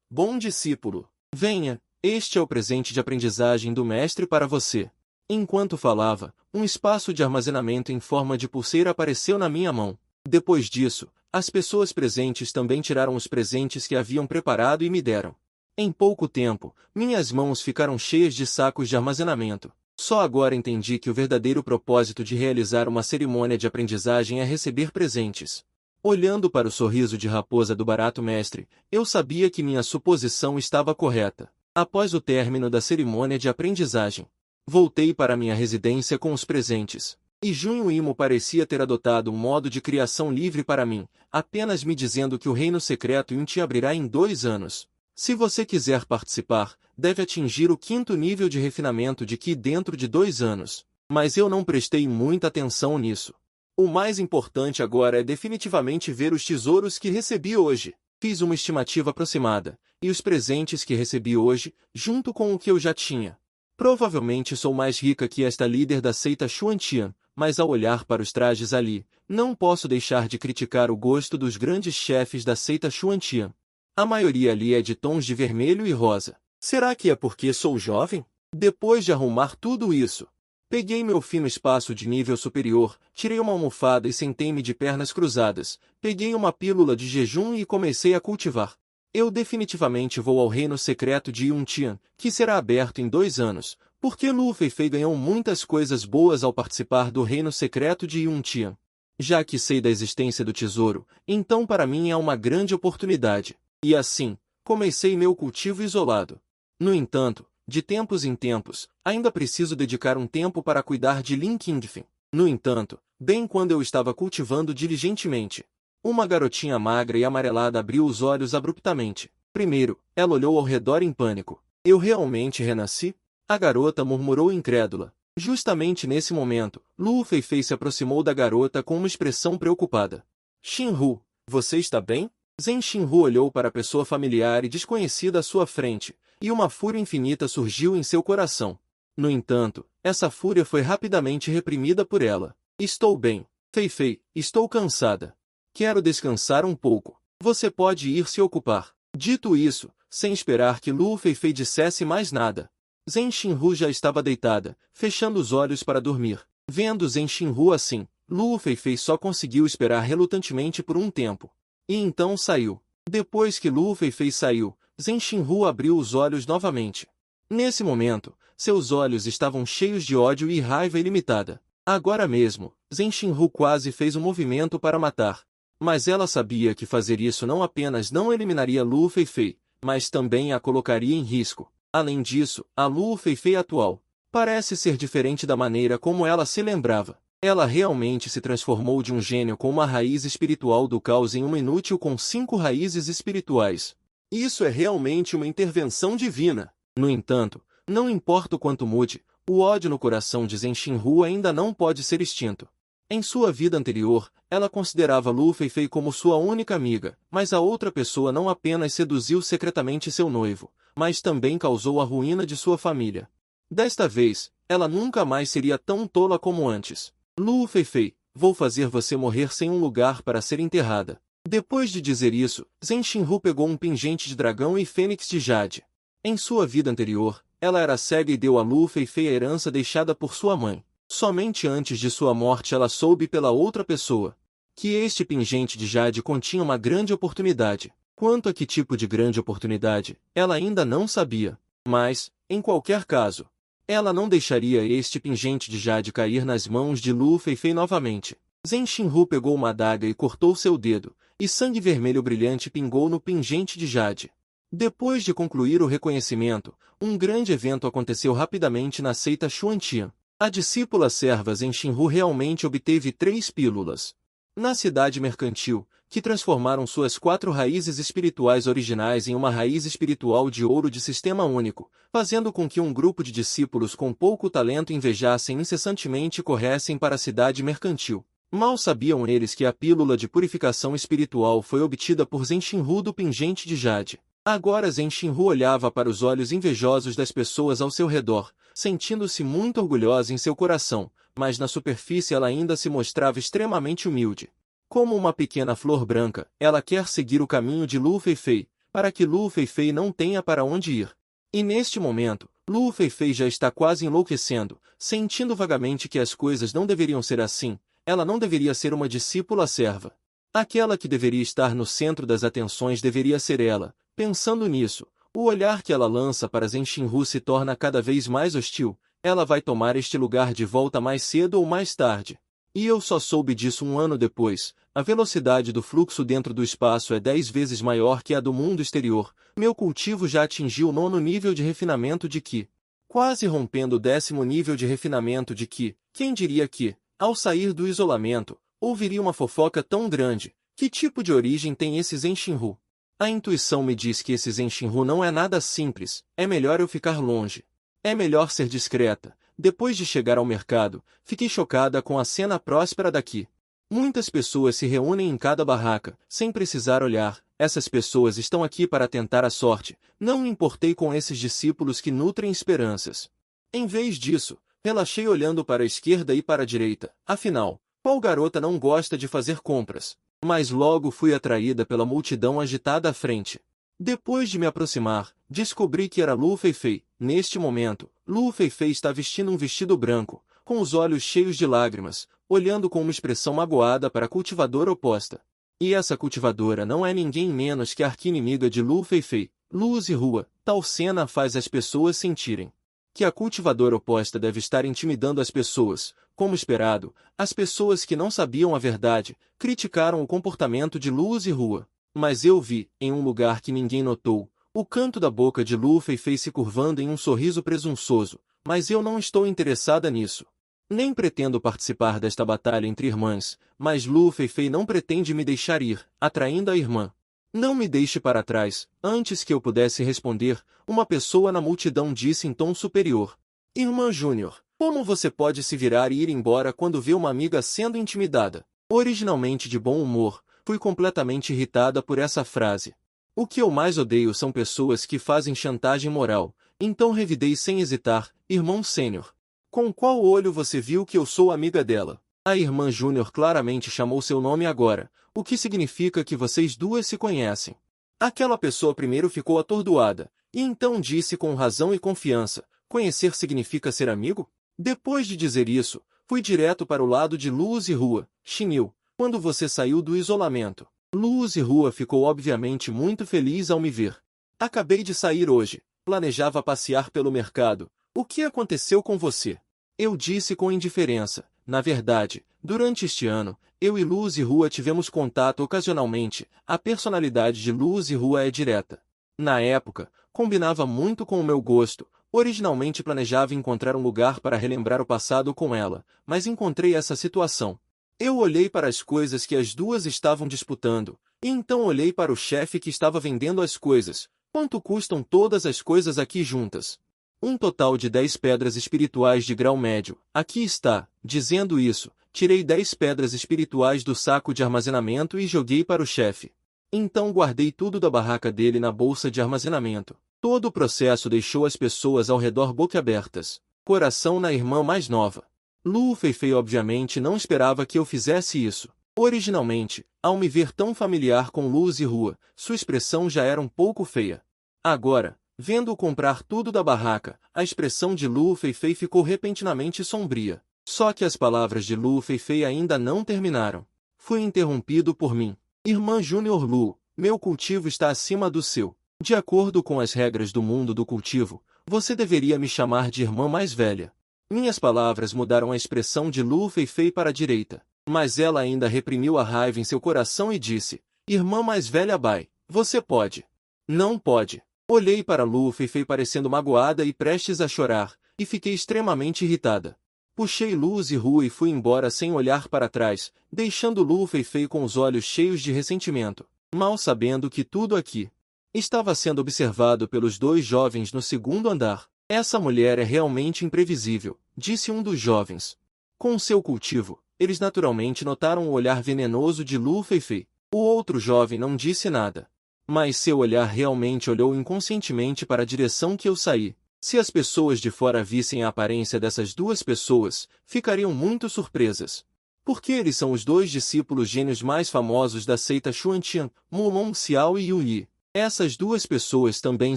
Bom discípulo. Venha, este é o presente de aprendizagem do mestre para você. Enquanto falava, um espaço de armazenamento em forma de pulseira apareceu na minha mão. Depois disso, as pessoas presentes também tiraram os presentes que haviam preparado e me deram. Em pouco tempo, minhas mãos ficaram cheias de sacos de armazenamento. Só agora entendi que o verdadeiro propósito de realizar uma cerimônia de aprendizagem é receber presentes. Olhando para o sorriso de raposa do barato mestre, eu sabia que minha suposição estava correta. Após o término da cerimônia de aprendizagem, voltei para minha residência com os presentes. E Junho Imo parecia ter adotado um modo de criação livre para mim, apenas me dizendo que o reino secreto Yunti abrirá em 2 anos. Se você quiser participar, deve atingir o 5º nível de refinamento de Ki dentro de 2 anos. Mas eu não prestei muita atenção nisso. O mais importante agora é definitivamente ver os tesouros que recebi hoje. Fiz uma estimativa aproximada, e os presentes que recebi hoje, junto com o que eu já tinha. Provavelmente sou mais rica que esta líder da seita Xuantian, mas ao olhar para os trajes ali, não posso deixar de criticar o gosto dos grandes chefes da seita Xuantian. A maioria ali é de tons de vermelho e rosa. Será que é porque sou jovem? Depois de arrumar tudo isso, peguei meu fino espaço de nível superior, tirei uma almofada e sentei-me de pernas cruzadas, peguei uma pílula de jejum e comecei a cultivar. Eu definitivamente vou ao reino secreto de Yuntian, que será aberto em 2 anos, porque Lu Feifei ganhou muitas coisas boas ao participar do reino secreto de Yuntian. Já que sei da existência do tesouro, então para mim é uma grande oportunidade. E assim, comecei meu cultivo isolado. No entanto, de tempos em tempos, ainda preciso dedicar um tempo para cuidar de Lin Qingfen. No entanto, bem quando eu estava cultivando diligentemente, Uma garotinha magra e amarelada abriu os olhos abruptamente. Primeiro, ela olhou ao redor em pânico. Eu realmente renasci? A garota murmurou incrédula. Justamente nesse momento, Lu Feifei se aproximou da garota com uma expressão preocupada. Xinhu, você está bem? Zhen Xinhu olhou para a pessoa familiar e desconhecida à sua frente, e uma fúria infinita surgiu em seu coração. No entanto, essa fúria foi rapidamente reprimida por ela. Estou bem, Feifei, estou cansada. Quero descansar um pouco. Você pode ir se ocupar. Dito isso, sem esperar que Lu Feifei dissesse mais nada, Zhen Xinhu já estava deitada, fechando os olhos para dormir. Vendo Zhen Xinhu assim, Lu Feifei só conseguiu esperar relutantemente por um tempo. E então saiu. Depois que Lu Feifei saiu, Zhen Xinhu abriu os olhos novamente. Nesse momento, seus olhos estavam cheios de ódio e raiva ilimitada. Agora mesmo, Zhen Xinhu quase fez um movimento para matar. Mas ela sabia que fazer isso não apenas não eliminaria Lu Feifei, mas também a colocaria em risco. Além disso, a Lu Feifei atual parece ser diferente da maneira como ela se lembrava. Ela realmente se transformou de um gênio com uma raiz espiritual do caos em uma inútil com 5 raízes espirituais. Isso é realmente uma intervenção divina. No entanto, não importa o quanto mude, o ódio no coração de Zhen Xinhu ainda não pode ser extinto. Em sua vida anterior, ela considerava Lu Feifei como sua única amiga, mas a outra pessoa não apenas seduziu secretamente seu noivo, mas também causou a ruína de sua família. Desta vez, ela nunca mais seria tão tola como antes. Lu Feifei, vou fazer você morrer sem um lugar para ser enterrada. Depois de dizer isso, Zhen Xinhu pegou um pingente de dragão e fênix de jade. Em sua vida anterior, ela era cega e deu a Lu Feifei a herança deixada por sua mãe. Somente antes de sua morte ela soube pela outra pessoa que este pingente de jade continha uma grande oportunidade. Quanto a que tipo de grande oportunidade, ela ainda não sabia. Mas, em qualquer caso, ela não deixaria este pingente de jade cair nas mãos de Lu Feifei novamente. Zhen Xinhu pegou uma adaga e cortou seu dedo, e sangue vermelho brilhante pingou no pingente de jade. Depois de concluir o reconhecimento, um grande evento aconteceu rapidamente na seita Xuantian. A discípula serva Zhen Xinhu realmente obteve 3 pílulas na cidade mercantil, que transformaram suas 4 raízes espirituais originais em uma raiz espiritual de ouro de sistema único, fazendo com que um grupo de discípulos com pouco talento invejassem incessantemente e corressem para a cidade mercantil. Mal sabiam eles que a pílula de purificação espiritual foi obtida por Zhen Xinhu do pingente de jade. Agora Zhen Xinhu olhava para os olhos invejosos das pessoas ao seu redor, sentindo-se muito orgulhosa em seu coração, mas na superfície ela ainda se mostrava extremamente humilde. Como uma pequena flor branca, ela quer seguir o caminho de Lu Feifei, para que Lu Feifei não tenha para onde ir. E neste momento, Lu Feifei já está quase enlouquecendo, sentindo vagamente que as coisas não deveriam ser assim, ela não deveria ser uma discípula serva. Aquela que deveria estar no centro das atenções deveria ser ela. Pensando nisso, o olhar que ela lança para Zhen Xinhu se torna cada vez mais hostil. Ela vai tomar este lugar de volta mais cedo ou mais tarde. E eu só soube disso um ano depois. A velocidade do fluxo dentro do espaço é 10 vezes maior que a do mundo exterior. Meu cultivo já atingiu o 9º nível de refinamento de Qi. Quase rompendo o 10º nível de refinamento de Qi. Quem diria que, ao sair do isolamento, ouviria uma fofoca tão grande? Que tipo de origem tem esse Zhen Xinhu? A intuição me diz que esse Zhen Xinhu não é nada simples. É melhor eu ficar longe. É melhor ser discreta. Depois de chegar ao mercado, fiquei chocada com a cena próspera daqui. Muitas pessoas se reúnem em cada barraca, sem precisar olhar. Essas pessoas estão aqui para tentar a sorte. Não me importei com esses discípulos que nutrem esperanças. Em vez disso, relaxei olhando para a esquerda e para a direita. Afinal, qual garota não gosta de fazer compras? Mas logo fui atraída pela multidão agitada à frente. Depois de me aproximar, descobri que era Lu Feifei. Neste momento, Lu Feifei está vestindo um vestido branco, com os olhos cheios de lágrimas, olhando com uma expressão magoada para a cultivadora oposta. E essa cultivadora não é ninguém menos que a arqui-inimiga de Lu Feifei, Lu Zihua. Tal cena faz as pessoas sentirem que a cultivadora oposta deve estar intimidando as pessoas. Como esperado, as pessoas que não sabiam a verdade, criticaram o comportamento de Lu Zihua. Mas eu vi, em um lugar que ninguém notou, o canto da boca de Lu Feifei se curvando em um sorriso presunçoso. Mas eu não estou interessada nisso. Nem pretendo participar desta batalha entre irmãs, mas Lu Feifei não pretende me deixar ir, atraindo a irmã. Não me deixe para trás. Antes que eu pudesse responder, uma pessoa na multidão disse em tom superior: Irmã Júnior, como você pode se virar e ir embora quando vê uma amiga sendo intimidada? Originalmente de bom humor, fui completamente irritada por essa frase. O que eu mais odeio são pessoas que fazem chantagem moral, então revidei sem hesitar: Irmão Sênior, com qual olho você viu que eu sou amiga dela? A irmã Júnior claramente chamou seu nome agora, o que significa que vocês duas se conhecem. Aquela pessoa primeiro ficou atordoada, e então disse com razão e confiança: conhecer significa ser amigo? Depois de dizer isso, fui direto para o lado de Luz e Rua. Chinil, quando você saiu do isolamento. Luz e Rua ficou obviamente muito feliz ao me ver. Acabei de sair hoje, planejava passear pelo mercado. O que aconteceu com você? Eu disse com indiferença. Na verdade, durante este ano, eu e Luz e Rua tivemos contato ocasionalmente. A personalidade de Luz e Rua é direta. Na época, combinava muito com o meu gosto. Originalmente planejava encontrar um lugar para relembrar o passado com ela, mas encontrei essa situação. Eu olhei para as coisas que as duas estavam disputando, e então olhei para o chefe que estava vendendo as coisas. Quanto custam todas as coisas aqui juntas? Um total de 10 pedras espirituais de grau médio. Aqui está. Dizendo isso, tirei 10 pedras espirituais do saco de armazenamento e joguei para o chefe. Então guardei tudo da barraca dele na bolsa de armazenamento. Todo o processo deixou as pessoas ao redor boquiabertas. Coração na irmã mais nova. Lu Feifei obviamente não esperava que eu fizesse isso. Originalmente, ao me ver tão familiar com Luz e Rua, sua expressão já era um pouco feia. Agora, vendo-o comprar tudo da barraca, a expressão de Lu Feifei ficou repentinamente sombria. Só que as palavras de Lu Feifei ainda não terminaram. Fui interrompido por mim. Irmã Júnior Lu, meu cultivo está acima do seu. De acordo com as regras do mundo do cultivo, você deveria me chamar de irmã mais velha. Minhas palavras mudaram a expressão de Lu Feifei para a direita, mas ela ainda reprimiu a raiva em seu coração e disse: Irmã mais velha Bai, você pode. Não pode. Olhei para Lu Feifei parecendo magoada e prestes a chorar, e fiquei extremamente irritada. Puxei Luz e Rua e fui embora sem olhar para trás, deixando Lu Feifei com os olhos cheios de ressentimento, mal sabendo que tudo aqui estava sendo observado pelos dois jovens no segundo andar. Essa mulher é realmente imprevisível, disse um dos jovens. Com seu cultivo, eles naturalmente notaram o olhar venenoso de Lu Feifei. O outro jovem não disse nada, mas seu olhar realmente olhou inconscientemente para a direção que eu saí. Se as pessoas de fora vissem a aparência dessas duas pessoas, ficariam muito surpresas. Porque eles são os dois discípulos gênios mais famosos da seita Xuantian, Mulong Xiao e Yu Yi. Essas duas pessoas também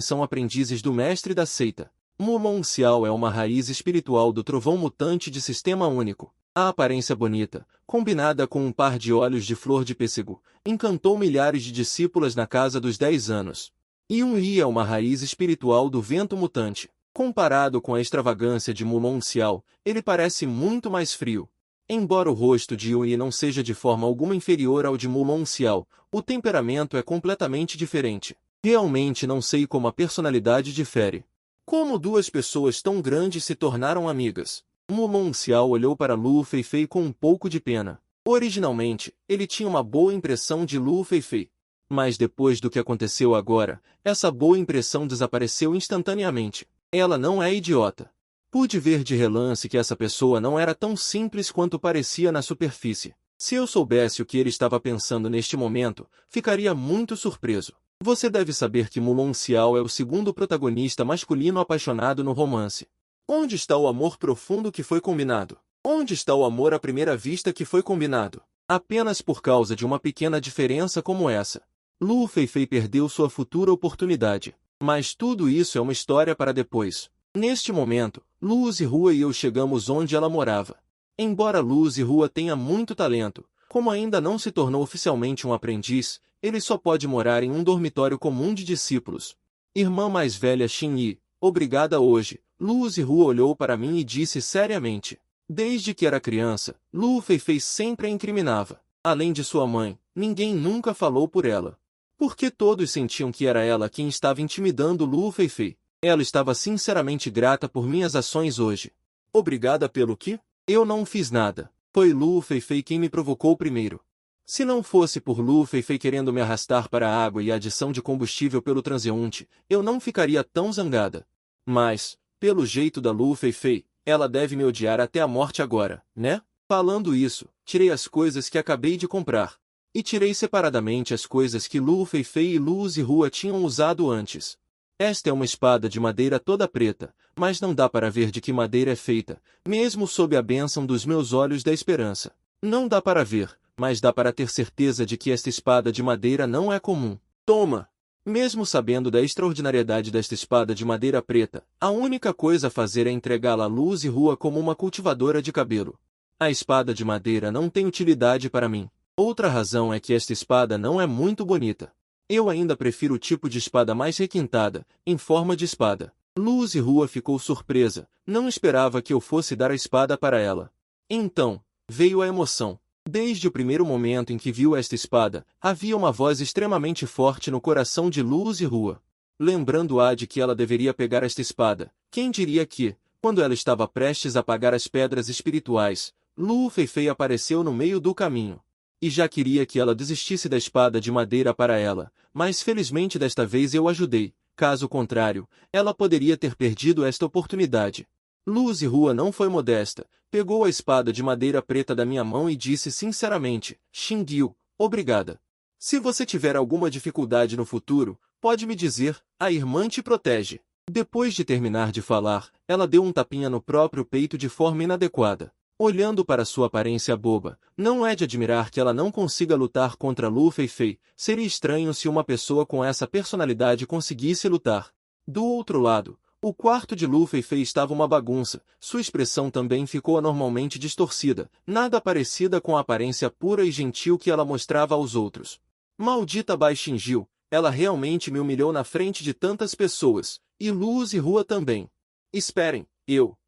são aprendizes do mestre da seita. Mulong Xiao é uma raiz espiritual do trovão mutante de sistema único. A aparência bonita, combinada com um par de olhos de flor de pêssego, encantou milhares de discípulas na casa dos 10 anos. Yu Yi é uma raiz espiritual do vento mutante. Comparado com a extravagância de Mulong Xiao, ele parece muito mais frio. Embora o rosto de Yu Yi não seja de forma alguma inferior ao de Mulong Xiao, o temperamento é completamente diferente. Realmente não sei como a personalidade difere. Como duas pessoas tão grandes se tornaram amigas? Mulong Xiao olhou para Lu Feifei com um pouco de pena. Originalmente, ele tinha uma boa impressão de Lu Feifei. Mas depois do que aconteceu agora, essa boa impressão desapareceu instantaneamente. Ela não é idiota. Pude ver de relance que essa pessoa não era tão simples quanto parecia na superfície. Se eu soubesse o que ele estava pensando neste momento, ficaria muito surpreso. Você deve saber que Mulong Xiao é o segundo protagonista masculino apaixonado no romance. Onde está o amor profundo que foi combinado? Onde está o amor à primeira vista que foi combinado? Apenas por causa de uma pequena diferença como essa, Lu Feifei perdeu sua futura oportunidade. Mas tudo isso é uma história para depois. Neste momento, Luz e Rua e eu chegamos onde ela morava. Embora Luz e Rua tenha muito talento, como ainda não se tornou oficialmente um aprendiz, ele só pode morar em um dormitório comum de discípulos. Irmã mais velha Xin Yi, obrigada hoje. Luz e Rua olhou para mim e disse seriamente. Desde que era criança, Lu Feifei sempre a incriminava. Além de sua mãe, ninguém nunca falou por ela. Porque todos sentiam que era ela quem estava intimidando Lu Feifei. Ela estava sinceramente grata por minhas ações hoje. Obrigada pelo quê? Eu não fiz nada. Foi Lu Feifei quem me provocou primeiro. Se não fosse por Lu Feifei querendo me arrastar para a água e a adição de combustível pelo transeunte, eu não ficaria tão zangada. Mas, pelo jeito da Lu Feifei, ela deve me odiar até a morte agora, né? Falando isso, tirei as coisas que acabei de comprar. E tirei separadamente as coisas que Lu Feifei e Lu Zihua tinham usado antes. Esta é uma espada de madeira toda preta, mas não dá para ver de que madeira é feita, mesmo sob a bênção dos meus olhos da esperança. Não dá para ver, mas dá para ter certeza de que esta espada de madeira não é comum. Toma! Mesmo sabendo da extraordinariedade desta espada de madeira preta, a única coisa a fazer é entregá-la à Lu Zihua como uma cultivadora de cabelo. A espada de madeira não tem utilidade para mim. Outra razão é que esta espada não é muito bonita. Eu ainda prefiro o tipo de espada mais requintada, em forma de espada. Lu Zihua ficou surpresa, não esperava que eu fosse dar a espada para ela. Então, veio a emoção. Desde o primeiro momento em que viu esta espada, havia uma voz extremamente forte no coração de Lu Zihua. Lembrando-a de que ela deveria pegar esta espada, quem diria que, quando ela estava prestes a apagar as pedras espirituais, Lu Feifei apareceu no meio do caminho. E já queria que ela desistisse da espada de madeira para ela, mas felizmente desta vez eu ajudei, caso contrário, ela poderia ter perdido esta oportunidade. Lu Zihua não foi modesta, pegou a espada de madeira preta da minha mão e disse sinceramente, Xingyu, obrigada. Se você tiver alguma dificuldade no futuro, pode me dizer, a irmã te protege. Depois de terminar de falar, ela deu um tapinha no próprio peito de forma inadequada. Olhando para sua aparência boba, não é de admirar que ela não consiga lutar contra Lu Feifei. Seria estranho se uma pessoa com essa personalidade conseguisse lutar. Do outro lado, o quarto de Lu Feifei estava uma bagunça, sua expressão também ficou anormalmente distorcida, nada parecida com a aparência pura e gentil que ela mostrava aos outros. Maldita Bai Xingyu, ela realmente me humilhou na frente de tantas pessoas, e Lu Zihua também. Esperem,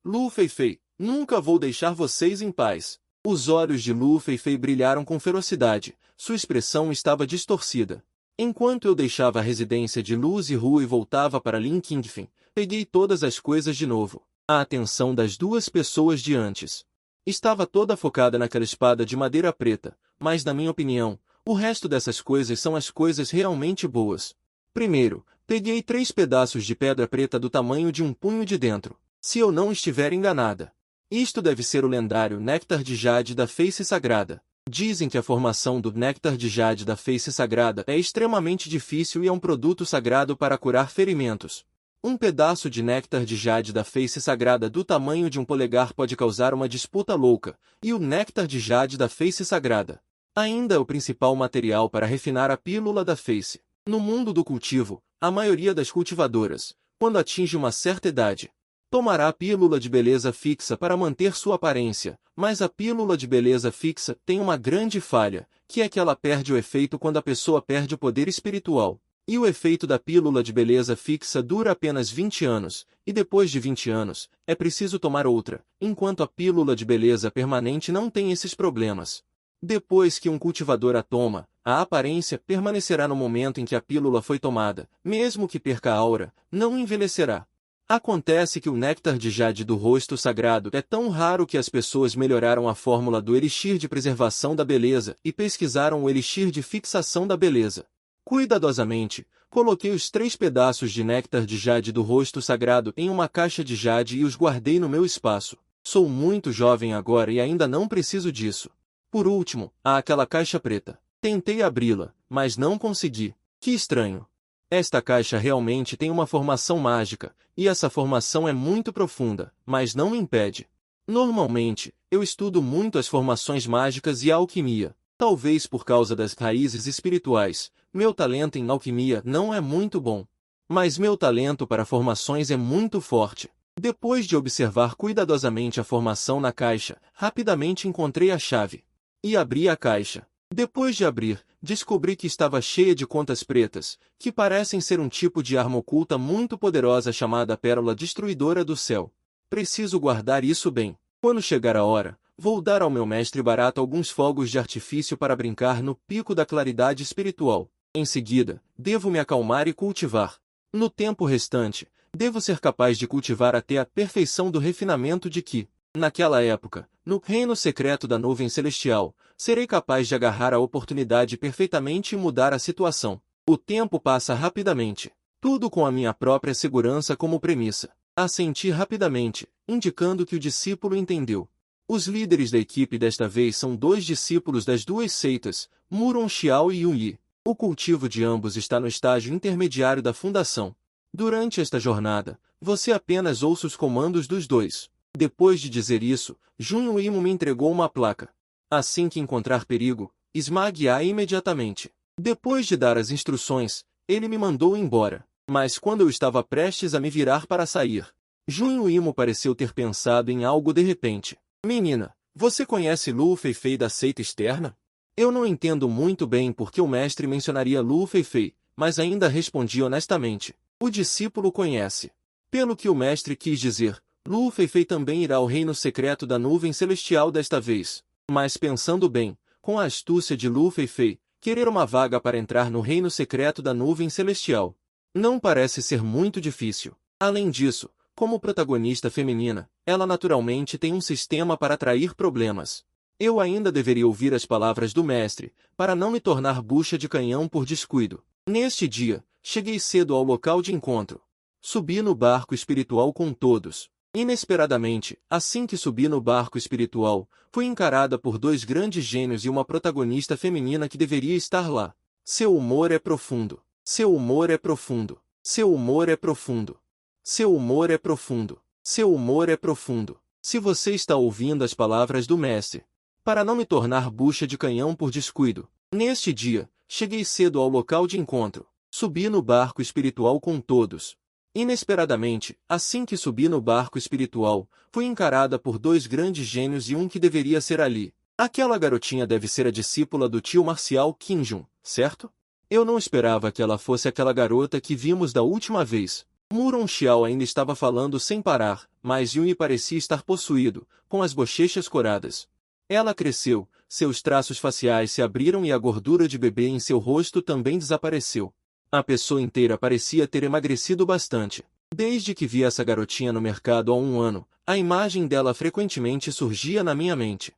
Lu Feifei, nunca vou deixar vocês em paz. Os olhos de Lu Feifei brilharam com ferocidade, sua expressão estava distorcida. Enquanto eu deixava a residência de Lu Zihua e voltava para Lin Qingfen, peguei todas as coisas de novo. A atenção das duas pessoas de antes estava toda focada naquela espada de madeira preta, mas na minha opinião, o resto dessas coisas são as coisas realmente boas. Primeiro, peguei 3 pedaços de pedra preta do tamanho de um punho de dentro. Se eu não estiver enganada, isto deve ser o lendário néctar de jade da feice sagrada. Dizem que a formação do néctar de jade da feice sagrada é extremamente difícil e é um produto sagrado para curar ferimentos. Um pedaço de néctar de jade da feice sagrada do tamanho de um polegar pode causar uma disputa louca, e o néctar de jade da feice sagrada ainda é o principal material para refinar a pílula da feice. No mundo do cultivo, a maioria das cultivadoras, quando atinge uma certa idade, tomará a pílula de beleza fixa para manter sua aparência, mas a pílula de beleza fixa tem uma grande falha, que é que ela perde o efeito quando a pessoa perde o poder espiritual. E o efeito da pílula de beleza fixa dura apenas 20 anos, e depois de 20 anos, é preciso tomar outra, enquanto a pílula de beleza permanente não tem esses problemas. Depois que um cultivador a toma, a aparência permanecerá no momento em que a pílula foi tomada, mesmo que perca a aura, não envelhecerá. Acontece que o néctar de jade do rosto sagrado é tão raro que as pessoas melhoraram a fórmula do elixir de preservação da beleza e pesquisaram o elixir de fixação da beleza. Cuidadosamente, coloquei os 3 pedaços de néctar de jade do rosto sagrado em uma caixa de jade e os guardei no meu espaço. Sou muito jovem agora e ainda não preciso disso. Por último, há aquela caixa preta. Tentei abri-la, mas não consegui. Que estranho. Esta caixa realmente tem uma formação mágica, e essa formação é muito profunda, mas não me impede. Normalmente, eu estudo muito as formações mágicas e a alquimia. Talvez por causa das raízes espirituais, meu talento em alquimia não é muito bom. Mas meu talento para formações é muito forte. Depois de observar cuidadosamente a formação na caixa, rapidamente encontrei a chave. E abri a caixa. Depois de abrir, descobri que estava cheia de contas pretas, que parecem ser um tipo de arma oculta muito poderosa chamada Pérola Destruidora do Céu. Preciso guardar isso bem. Quando chegar a hora, vou dar ao meu mestre barato alguns fogos de artifício para brincar no pico da claridade espiritual. Em seguida, devo me acalmar e cultivar. No tempo restante, devo ser capaz de cultivar até a perfeição do refinamento de Qi. Naquela época, no reino secreto da nuvem celestial, serei capaz de agarrar a oportunidade perfeitamente e mudar a situação. O tempo passa rapidamente. Tudo com a minha própria segurança como premissa. Assenti rapidamente, indicando que o discípulo entendeu. Os líderes da equipe desta vez são dois discípulos das duas seitas, Muron Xiao e Yun Yi. O cultivo de ambos está no estágio intermediário da fundação. Durante esta jornada, você apenas ouça os comandos dos dois. Depois de dizer isso, Jun Yimo me entregou uma placa. Assim que encontrar perigo, esmague-a imediatamente. Depois de dar as instruções, ele me mandou embora. Mas quando eu estava prestes a me virar para sair, Jun Yimo pareceu ter pensado em algo de repente. Menina, você conhece Lu Feifei da seita externa? Eu não entendo muito bem por que o mestre mencionaria Lu Feifei, mas ainda respondi honestamente. O discípulo conhece. Pelo que o mestre quis dizer, Lu Feifei também irá ao reino secreto da nuvem celestial desta vez. Mas pensando bem, com a astúcia de Lu Feifei, querer uma vaga para entrar no reino secreto da nuvem celestial não parece ser muito difícil. Além disso, como protagonista feminina, ela naturalmente tem um sistema para atrair problemas. Eu ainda deveria ouvir as palavras do mestre, para não me tornar bucha de canhão por descuido. Neste dia, cheguei cedo ao local de encontro. Subi no barco espiritual com todos. Inesperadamente, assim que subi no barco espiritual, fui encarada por dois grandes gênios e uma protagonista feminina que deveria estar lá. Seu humor é profundo. Seu humor é profundo. Seu humor é profundo. Seu humor é profundo. Seu humor é profundo. Se você está ouvindo as palavras do mestre, para não me tornar bucha de canhão por descuido. Neste dia, cheguei cedo ao local de encontro. Subi no barco espiritual com todos. Inesperadamente, assim que subi no barco espiritual, fui encarada por dois grandes gênios e um que deveria ser ali. Aquela garotinha deve ser a discípula do tio marcial Qinjun, certo? Eu não esperava que ela fosse aquela garota que vimos da última vez. Muron Xiao ainda estava falando sem parar, mas Yun Yi parecia estar possuído, com as bochechas coradas. Ela cresceu, seus traços faciais se abriram e a gordura de bebê em seu rosto também desapareceu. A pessoa inteira parecia ter emagrecido bastante. Desde que vi essa garotinha no mercado há um ano, a imagem dela frequentemente surgia na minha mente.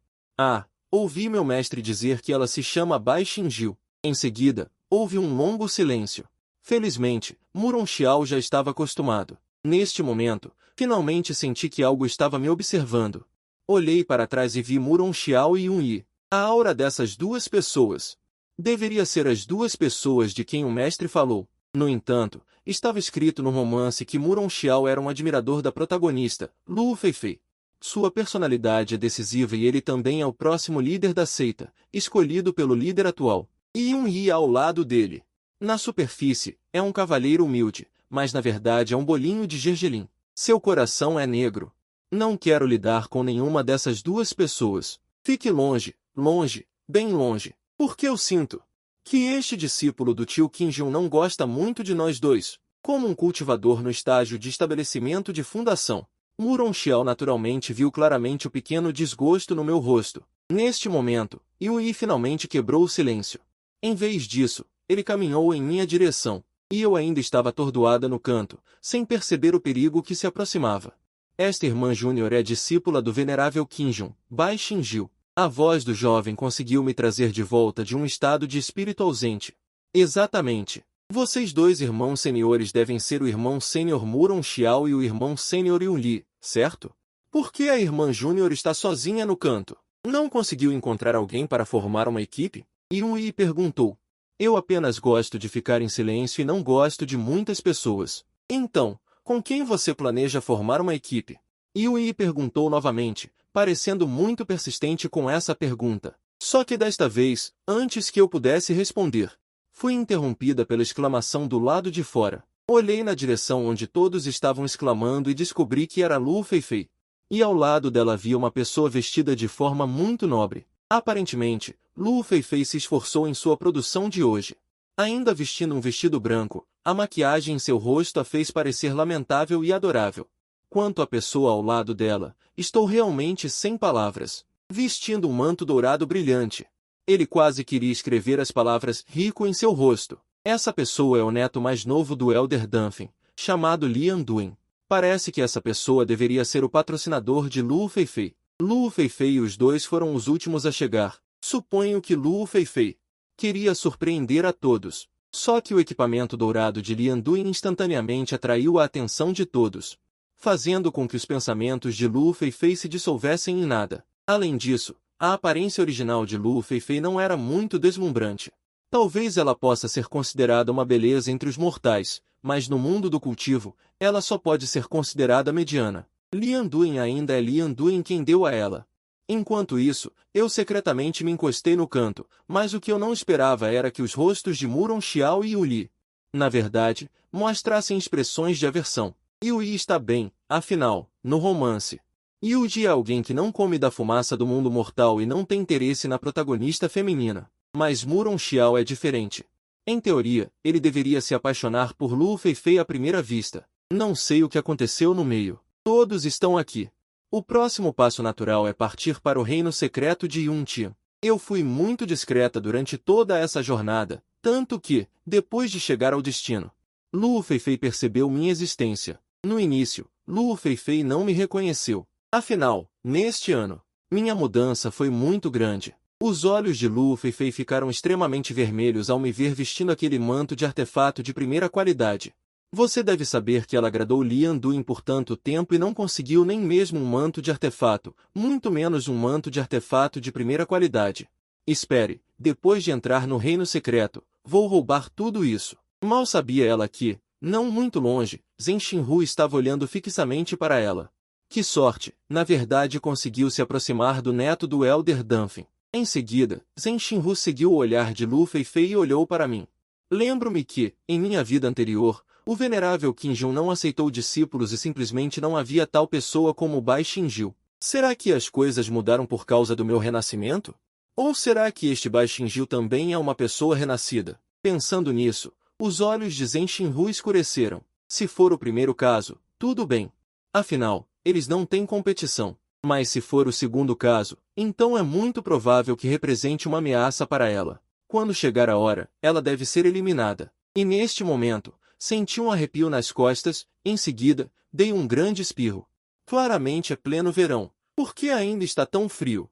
Ouvi meu mestre dizer que ela se chama Bai Xinjiu. Em seguida, houve um longo silêncio. Felizmente, Muron Xiao já estava acostumado. Neste momento, finalmente senti que algo estava me observando. Olhei para trás e vi Muron Xiao e Yun Yi. A aura dessas duas pessoas deveria ser as duas pessoas de quem o mestre falou. No entanto, estava escrito no romance que Muron Xiao era um admirador da protagonista, Lu Feifei. Sua personalidade é decisiva e ele também é o próximo líder da seita, escolhido pelo líder atual. E Yun Yi ao lado dele. Na superfície, é um cavalheiro humilde, mas na verdade é um bolinho de gergelim. Seu coração é negro. Não quero lidar com nenhuma dessas duas pessoas. Fique longe, longe, bem longe. Porque eu sinto que este discípulo do tio Qinjun não gosta muito de nós dois, como um cultivador no estágio de estabelecimento de fundação. Muron Xiao naturalmente viu claramente o pequeno desgosto no meu rosto. Neste momento, Yun Yi finalmente quebrou o silêncio. Em vez disso, ele caminhou em minha direção, e eu ainda estava atordoada no canto, sem perceber o perigo que se aproximava. Esta irmã júnior é discípula do venerável Qinjun, Bai Xinjiu. A voz do jovem conseguiu me trazer de volta de um estado de espírito ausente. Exatamente. Vocês dois irmãos seniores devem ser o irmão sênior Muron Xiao e o irmão sênior Yun Li, certo? Por que a irmã júnior está sozinha no canto? Não conseguiu encontrar alguém para formar uma equipe? Yun Yi perguntou. Eu apenas gosto de ficar em silêncio e não gosto de muitas pessoas. Então, com quem você planeja formar uma equipe? Yun Yi perguntou novamente, parecendo muito persistente com essa pergunta. Só que desta vez, antes que eu pudesse responder, fui interrompida pela exclamação do lado de fora. Olhei na direção onde todos estavam exclamando e descobri que era Lu Feifei. E ao lado dela havia uma pessoa vestida de forma muito nobre. Aparentemente, Lu Feifei se esforçou em sua produção de hoje. Ainda vestindo um vestido branco, a maquiagem em seu rosto a fez parecer lamentável e adorável. Quanto à pessoa ao lado dela, estou realmente sem palavras. Vestindo um manto dourado brilhante. Ele quase queria escrever as palavras rico em seu rosto. Essa pessoa é o neto mais novo do Elder Dunphy, chamado Lian Duin. Parece que essa pessoa deveria ser o patrocinador de Luo Feifei. Luo Feifei e os dois foram os últimos a chegar. Suponho que Luo Feifei queria surpreender a todos. Só que o equipamento dourado de Lian Duin instantaneamente atraiu a atenção de todos, fazendo com que os pensamentos de Luo Feifei se dissolvessem em nada. Além disso, a aparência original de Luo Feifei não era muito deslumbrante. Talvez ela possa ser considerada uma beleza entre os mortais, mas no mundo do cultivo, ela só pode ser considerada mediana. Lian Duin ainda é Lian Duin quem deu a ela. Enquanto isso, eu secretamente me encostei no canto, mas o que eu não esperava era que os rostos de Muron Xiao e Yuli, na verdade, mostrassem expressões de aversão. Yui está bem, afinal, no romance. Yuji é alguém que não come da fumaça do mundo mortal e não tem interesse na protagonista feminina. Mas Muron Xiao é diferente. Em teoria, ele deveria se apaixonar por Luo Feifei à primeira vista. Não sei o que aconteceu no meio. Todos estão aqui. O próximo passo natural é partir para o reino secreto de Yuntian. Eu fui muito discreta durante toda essa jornada, tanto que, depois de chegar ao destino, Luo Feifei percebeu minha existência. No início, Luo Feifei não me reconheceu. Afinal, neste ano, minha mudança foi muito grande. Os olhos de Luo Feifei ficaram extremamente vermelhos ao me ver vestindo aquele manto de artefato de primeira qualidade. Você deve saber que ela agradou Lian Duin por tanto tempo e não conseguiu nem mesmo um manto de artefato, muito menos um manto de artefato de primeira qualidade. Espere, depois de entrar no reino secreto, vou roubar tudo isso. Mal sabia ela que, não muito longe, Zhen Xinhu estava olhando fixamente para ela. Que sorte, na verdade conseguiu se aproximar do neto do Elder Dunfin. Em seguida, Zhen Xinhu seguiu o olhar de Luo Feifei e olhou para mim. Lembro-me que, em minha vida anterior, o venerável Qin Jun não aceitou discípulos e simplesmente não havia tal pessoa como Bai Xinjiu. Será que as coisas mudaram por causa do meu renascimento? Ou será que este Bai Xinjiu também é uma pessoa renascida? Pensando nisso, os olhos de Zhen Xinhu escureceram. Se for o primeiro caso, tudo bem. Afinal, eles não têm competição. Mas se for o segundo caso, então é muito provável que represente uma ameaça para ela. Quando chegar a hora, ela deve ser eliminada. E neste momento, senti um arrepio nas costas, em seguida, dei um grande espirro. Claramente é pleno verão. Por que ainda está tão frio?